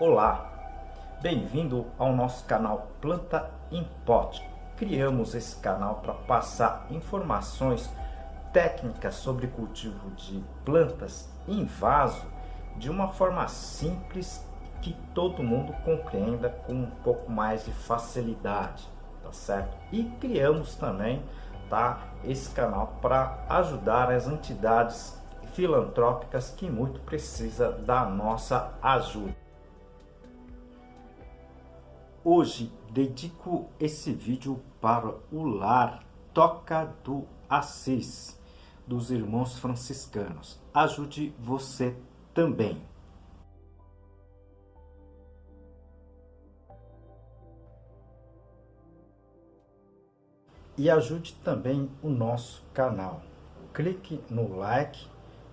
Olá, bem-vindo ao nosso canal Planta em Pote. Criamos esse canal para passar informações técnicas sobre cultivo de plantas em vaso de uma forma simples que todo mundo compreenda com um pouco mais de facilidade, tá certo? E criamos também, tá, esse canal para ajudar as entidades filantrópicas que muito precisa da nossa ajuda. Hoje dedico esse vídeo para o lar Toca do Assis, dos irmãos franciscanos. Ajude você também. E ajude também o nosso canal. Clique no like,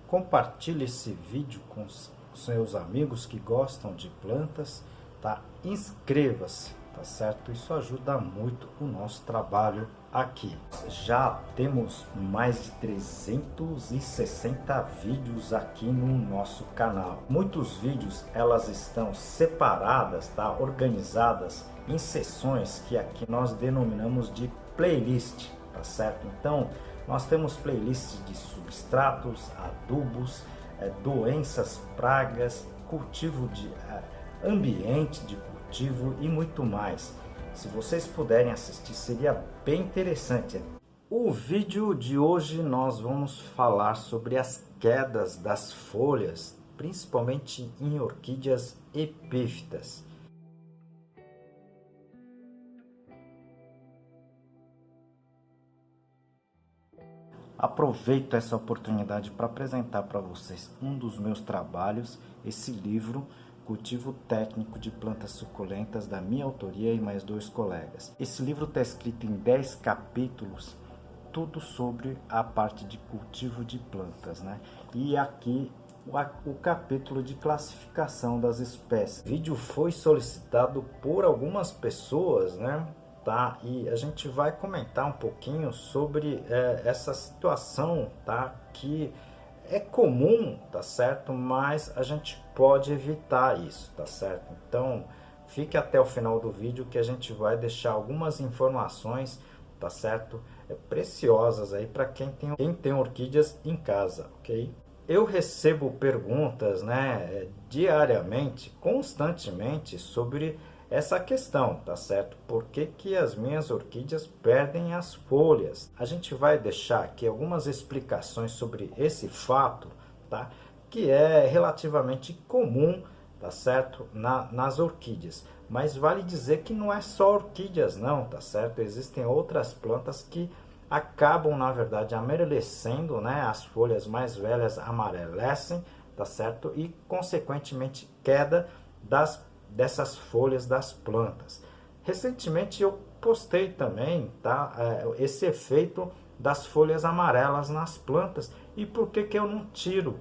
compartilhe esse vídeo com seus amigos que gostam de plantas, tá? Inscreva-se, tá certo? Isso ajuda muito o nosso trabalho aqui. Já temos mais de 360 vídeos aqui no nosso canal. Muitos vídeos elas estão separadas, tá? Organizadas em seções que aqui nós denominamos de playlist, tá certo? Então nós temos playlists de substratos, adubos, doenças, pragas, cultivo de ambiente de cultivo e muito mais. Se vocês puderem assistir, seria bem interessante. O vídeo de hoje nós vamos falar sobre as quedas das folhas, principalmente em orquídeas epífitas. Aproveito essa oportunidade para apresentar para vocês um dos meus trabalhos, esse livro, Cultivo Técnico de Plantas Suculentas, da minha autoria e mais 2 colegas. Esse livro está escrito em 10 capítulos, tudo sobre a parte de cultivo de plantas, né? E aqui o capítulo de classificação das espécies. O vídeo foi solicitado por algumas pessoas, né? Tá? E a gente vai comentar um pouquinho sobre essa situação, tá? Que é comum, tá certo? Mas a gente pode evitar isso, tá certo? Então fique até o final do vídeo que a gente vai deixar algumas informações, tá certo? Preciosas aí para quem tem orquídeas em casa, ok? Eu recebo perguntas, né, diariamente, constantemente sobre essa questão, tá certo? Por que que as minhas orquídeas perdem as folhas? A gente vai deixar aqui algumas explicações sobre esse fato, tá? Que é relativamente comum, tá certo? Nas orquídeas. Mas vale dizer que não é só orquídeas não, tá certo? Existem outras plantas que acabam, na verdade, amarelecendo, né? As folhas mais velhas amarelecem, tá certo? E, consequentemente, queda dessas folhas das plantas. Recentemente eu postei também, tá, esse efeito das folhas amarelas nas plantas. E por que que eu não tiro,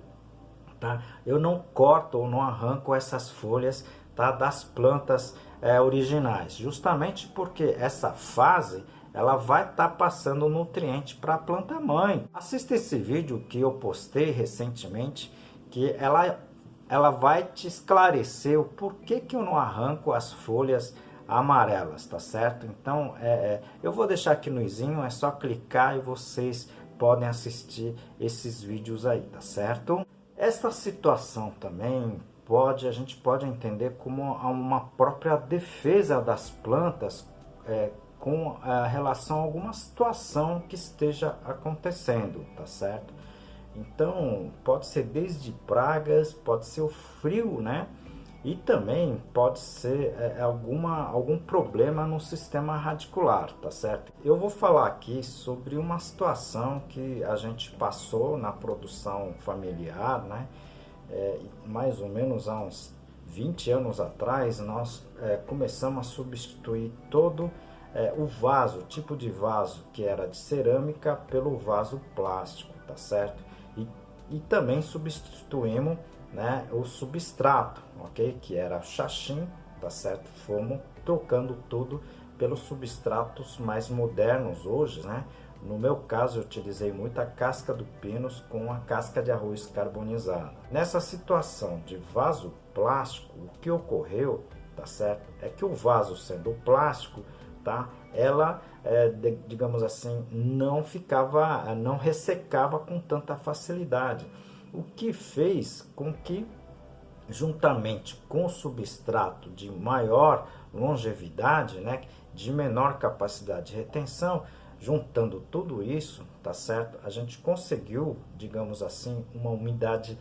tá? Eu não corto ou não arranco essas folhas, tá, das plantas originais, justamente porque essa fase ela vai estar passando nutriente para a planta mãe. Assista esse vídeo que eu postei recentemente, que ela vai te esclarecer o porquê que eu não arranco as folhas amarelas, tá certo? Então, eu vou deixar aqui no izinho, é só clicar e vocês podem assistir esses vídeos aí, tá certo? Esta situação também a gente pode entender como uma própria defesa das plantas com relação a alguma situação que esteja acontecendo, tá certo? Então, pode ser desde pragas, pode ser o frio, né? E também pode ser algum problema no sistema radicular, tá certo? Eu vou falar aqui sobre uma situação que a gente passou na produção familiar, né? Mais ou menos há uns 20 anos atrás, nós começamos a substituir todo o vaso, o tipo de vaso que era de cerâmica pelo vaso plástico, tá certo? E também substituímos, né, o substrato, ok? Que era xaxim, tá certo? Fomos trocando tudo pelos substratos mais modernos hoje, né? No meu caso, eu utilizei muito a casca do pinus com a casca de arroz carbonizada. Nessa situação de vaso plástico, o que ocorreu, tá certo? É que o vaso sendo plástico, tá? Ela, digamos assim, não ressecava com tanta facilidade. O que fez com que, juntamente com o substrato de maior longevidade, né, de menor capacidade de retenção, juntando tudo isso, tá certo? A gente conseguiu, digamos assim, uma umidade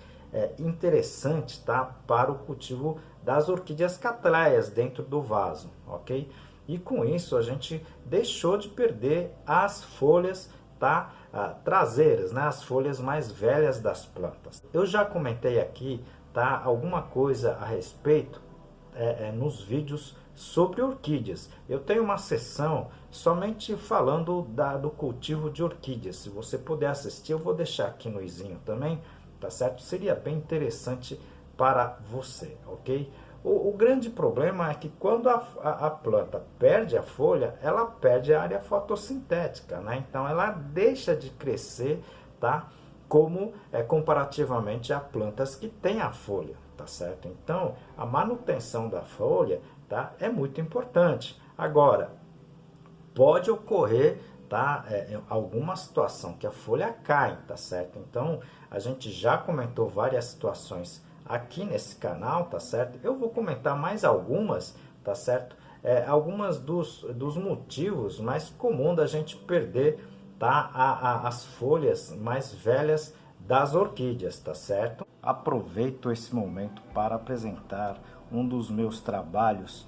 interessante, tá? Para o cultivo das orquídeas catleias dentro do vaso, ok? E com isso a gente deixou de perder as folhas, tá? Traseiras, né? As folhas mais velhas das plantas. Eu já comentei aqui, tá? Alguma coisa a respeito nos vídeos sobre orquídeas. Eu tenho uma sessão somente falando do cultivo de orquídeas. Se você puder assistir, eu vou deixar aqui no izinho também, tá certo? Seria bem interessante para você, ok? O grande problema é que quando a planta perde a folha, ela perde a área fotossintética, né? Então ela deixa de crescer, tá? Como comparativamente a plantas que têm a folha, tá certo? Então a manutenção da folha, tá, é muito importante. Agora, pode ocorrer, tá, alguma situação que a folha cai, tá certo? Então a gente já comentou várias situações aqui nesse canal, tá certo? Eu vou comentar mais algumas, tá certo? Algumas dos motivos mais comuns da gente perder, tá, as folhas mais velhas das orquídeas, tá certo? Aproveito esse momento para apresentar um dos meus trabalhos,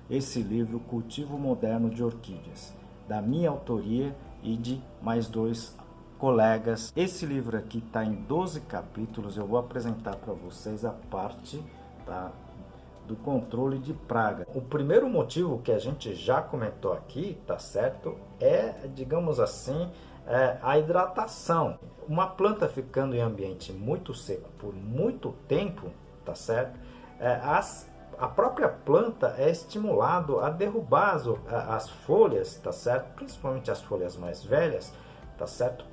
esse livro Cultivo Moderno de Orquídeas, da minha autoria e de mais 2 colegas. Esse livro aqui está em 12 capítulos. Eu vou apresentar para vocês a parte, tá, do controle de praga. O primeiro motivo que a gente já comentou aqui, tá certo, digamos assim, a hidratação. Uma planta ficando em ambiente muito seco por muito tempo, tá certo, a própria planta é estimulado a derrubar as folhas, tá certo, principalmente as folhas mais velhas, tá certo,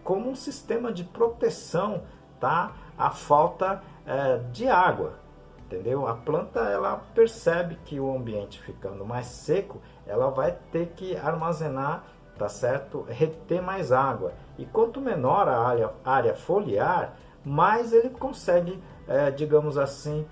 como um sistema de proteção, tá, à falta de água, entendeu? A planta, ela percebe que o ambiente ficando mais seco, ela vai ter que armazenar, tá certo, reter mais água. E quanto menor a área foliar, mais ele consegue, digamos assim,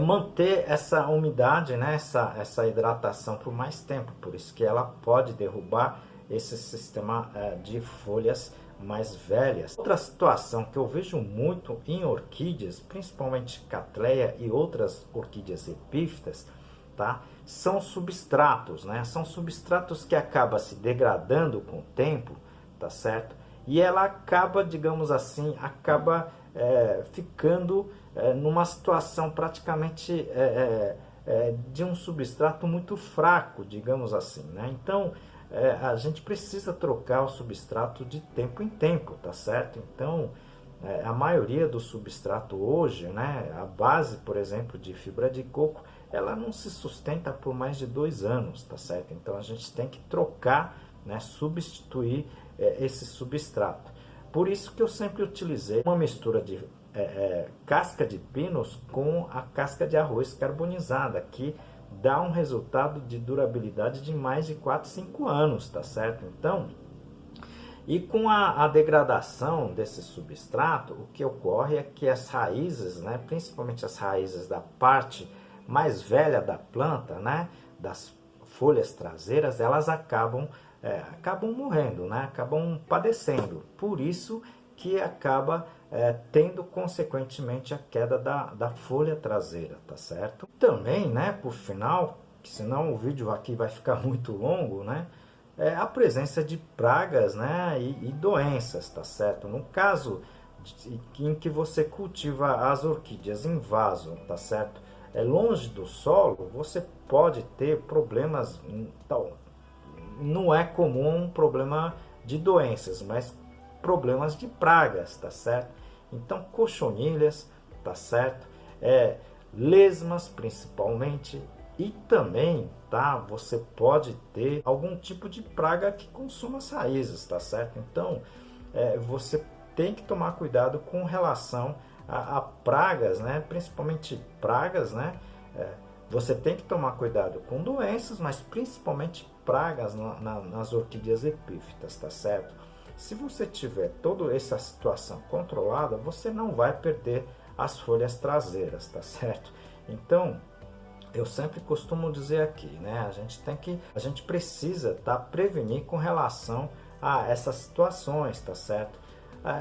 manter essa umidade, né, essa hidratação por mais tempo. Por isso que ela pode derrubar esse sistema de folhas mais velhas. Outra situação que eu vejo muito em orquídeas, principalmente Cattleya e outras orquídeas epífitas, tá, são substratos, né? São substratos que acabam se degradando com o tempo, tá certo? E ela acaba, digamos assim, ficando numa situação praticamente de um substrato muito fraco, digamos assim, né? Então a gente precisa trocar o substrato de tempo em tempo, tá certo? Então a maioria do substrato hoje, né, a base, por exemplo, de fibra de coco, ela não se sustenta por mais de 2 anos, tá certo? Então a gente tem que trocar, né, substituir esse substrato. Por isso que eu sempre utilizei uma mistura de casca de pinus com a casca de arroz carbonizada, que dá um resultado de durabilidade de mais de 4, 5 anos, tá certo? Então, e com a degradação desse substrato, o que ocorre é que as raízes, né, principalmente as raízes da parte mais velha da planta, né, das folhas traseiras, elas acabam morrendo, né, acabam padecendo. Por isso que acaba tendo consequentemente a queda da folha traseira, tá certo? Também, né, por final, senão o vídeo aqui vai ficar muito longo, né, a presença de pragas, né, e doenças, tá certo? No caso em que você cultiva as orquídeas em vaso, tá certo? Longe do solo, você pode ter problemas, então, não é comum um problema de doenças, mas problemas de pragas, tá certo? Então, cochonilhas, tá certo? Lesmas, principalmente, E também, tá, você pode ter algum tipo de praga que consuma as raízes, tá certo? Então, você tem que tomar cuidado com relação a pragas, né? Principalmente pragas, né? Você tem que tomar cuidado com doenças, mas principalmente pragas nas orquídeas epífitas, tá certo? Se você tiver toda essa situação controlada, você não vai perder as folhas traseiras, tá certo? Então, eu sempre costumo dizer aqui, né? A gente precisa, tá, prevenir com relação a essas situações, tá certo?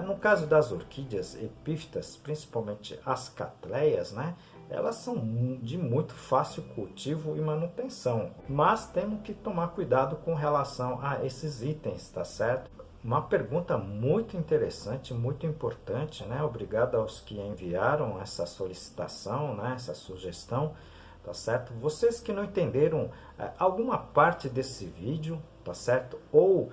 No caso das orquídeas epífitas, principalmente as catleias, né? Elas são de muito fácil cultivo e manutenção, mas temos que tomar cuidado com relação a esses itens, tá certo? Uma pergunta muito interessante, muito importante, né? Obrigado aos que enviaram essa solicitação, né? Essa sugestão, tá certo? Vocês que não entenderam alguma parte desse vídeo, tá certo? Ou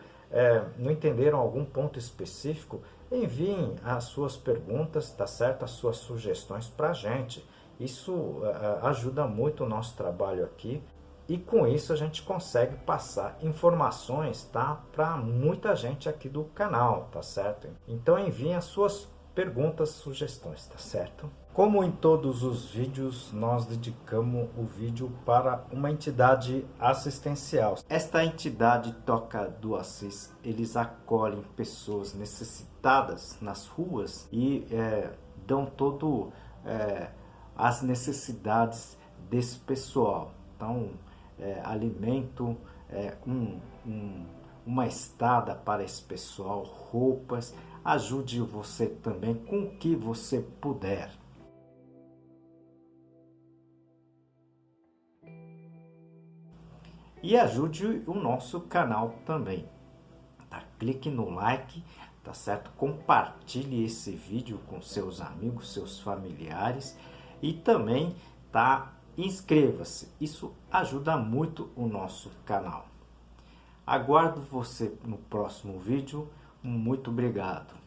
não entenderam algum ponto específico, enviem as suas perguntas, tá certo? As suas sugestões para a gente. Isso ajuda muito o nosso trabalho aqui. E com isso a gente consegue passar informações, tá, para muita gente aqui do canal, tá certo? Então enviem as suas perguntas, sugestões, tá certo? Como em todos os vídeos, nós dedicamos o vídeo para uma entidade assistencial. Esta entidade Toca do Assis, eles acolhem pessoas necessitadas nas ruas e dão todo as necessidades desse pessoal. Então, alimento, uma estada para esse pessoal, roupas. Ajude você também com o que você puder. E ajude o nosso canal também. Tá? Clique no like, tá certo? Compartilhe esse vídeo com seus amigos, seus familiares e também, tá? Inscreva-se, isso ajuda muito o nosso canal. Aguardo você no próximo vídeo. Muito obrigado.